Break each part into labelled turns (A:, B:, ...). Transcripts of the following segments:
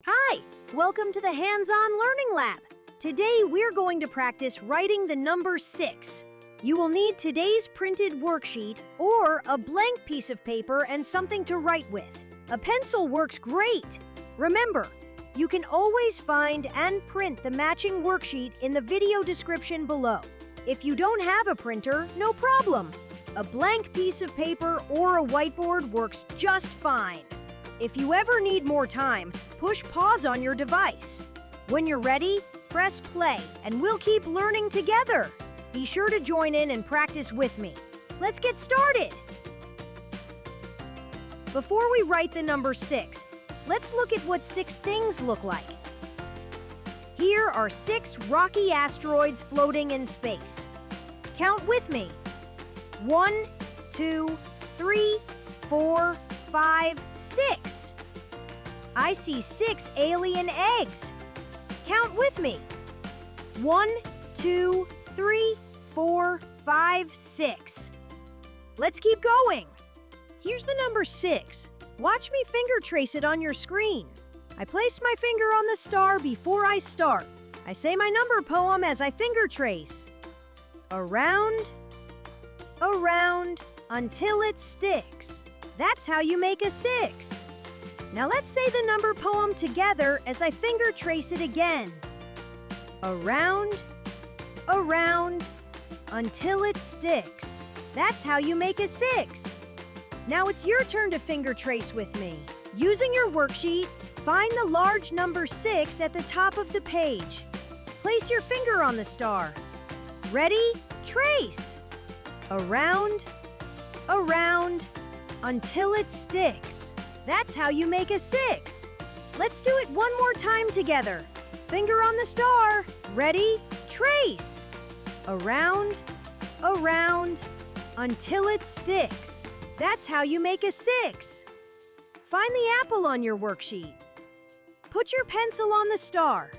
A: Hi, welcome to the Hands-On Learning Lab. Today we're going to practice writing the number 6. You will need today's printed worksheet or a blank piece of paper and something to write with. A pencil works great. Remember, you can always find and print the matching worksheet in the video description below. If you don't have a printer, no problem. A blank piece of paper or a whiteboard works just fine. If you ever need more time, push pause on your device. When you're ready, press play, and we'll keep learning together. Be sure to join in and practice with me. Let's get started. Before we write the number 6, let's look at what 6 things look like. Here are 6 rocky asteroids floating in space. Count with me. 1, 2, 3, 4, 5, 6. I see 6 alien eggs. Count with me. 1, 2, 3, 4, 5, 6. Let's keep going. Here's the number 6. Watch me finger trace it on your screen. I place my finger on the star before I start. I say my number poem as I finger trace. Around, around, until it sticks. That's how you make a 6. Now let's say the number poem together as I finger trace it again. Around, around, until it sticks. That's how you make a 6. Now it's your turn to finger trace with me. Using your worksheet, find the large number 6 at the top of the page. Place your finger on the star. Ready? Trace. Around, around, until it sticks. That's how you make a 6. Let's do it one more time together. Finger on the star. Ready? Trace. Around, around, until it sticks. That's how you make a 6. Find the apple on your worksheet. Put your pencil on the star.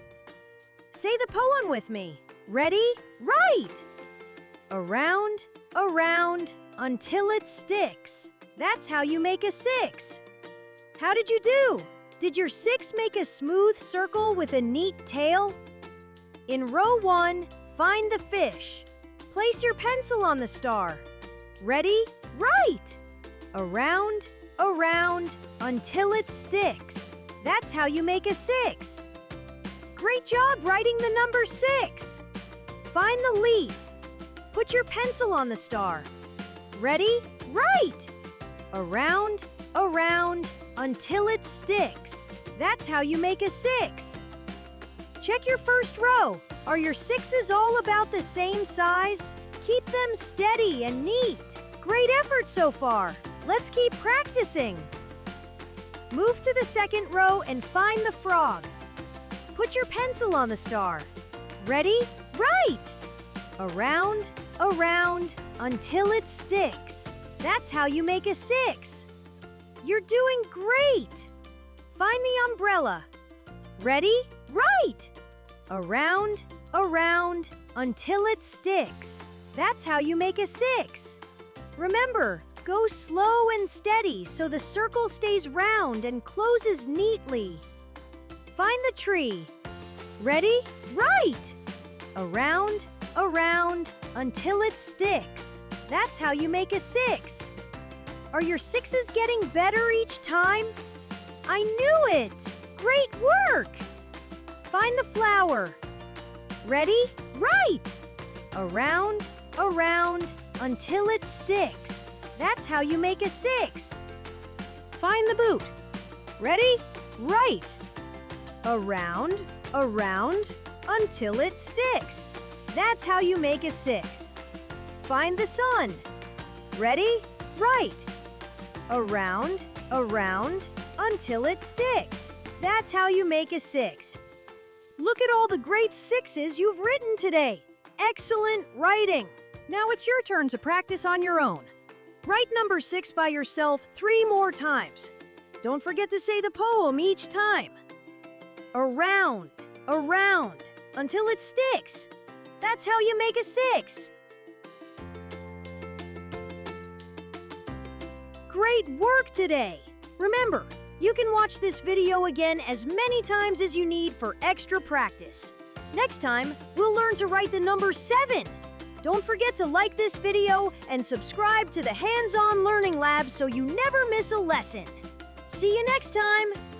A: Say the poem with me. Ready? Write. Around, around, until it sticks. That's how you make a 6. How did you do? Did your 6 make a smooth circle with a neat tail? In row 1, find the fish. Place your pencil on the star. Ready? Write. Around, around, until it sticks. That's how you make a 6. Great job writing the number 6. Find the leaf. Put your pencil on the star. Ready? Write. Around, around, until it sticks. That's how you make a 6. Check your first row. Are your 6s all about the same size? Keep them steady and neat. Great effort so far. Let's keep practicing. Move to the second row and find the frog. Put your pencil on the star. Ready? Write. Around, around, until it sticks. That's how you make a 6. You're doing great. Find the umbrella. Ready? Write. Around, around, until it sticks. That's how you make a 6. Remember, go slow and steady so the circle stays round and closes neatly. Find the tree. Ready? Write. Around, around, until it sticks. That's how you make a 6. Are your 6s getting better each time? I knew it! Great work! Find the flower. Ready? Write. Around, around, until it sticks. That's how you make a 6. Find the boot. Ready? Write. Around, around, until it sticks. That's how you make a 6. Find the sun. Ready? Write. Around, around, until it sticks. That's how you make a 6. Look at all the great 6s you've written today. Excellent writing. Now it's your turn to practice on your own. Write number 6 by yourself 3 more times. Don't forget to say the poem each time. Around, around, until it sticks. That's how you make a 6. great work today! Remember, you can watch this video again as many times as you need for extra practice. Next time, we'll learn to write the number 7. Don't forget to like this video and subscribe to the Hands-On Learning Lab so you never miss a lesson. See you next time!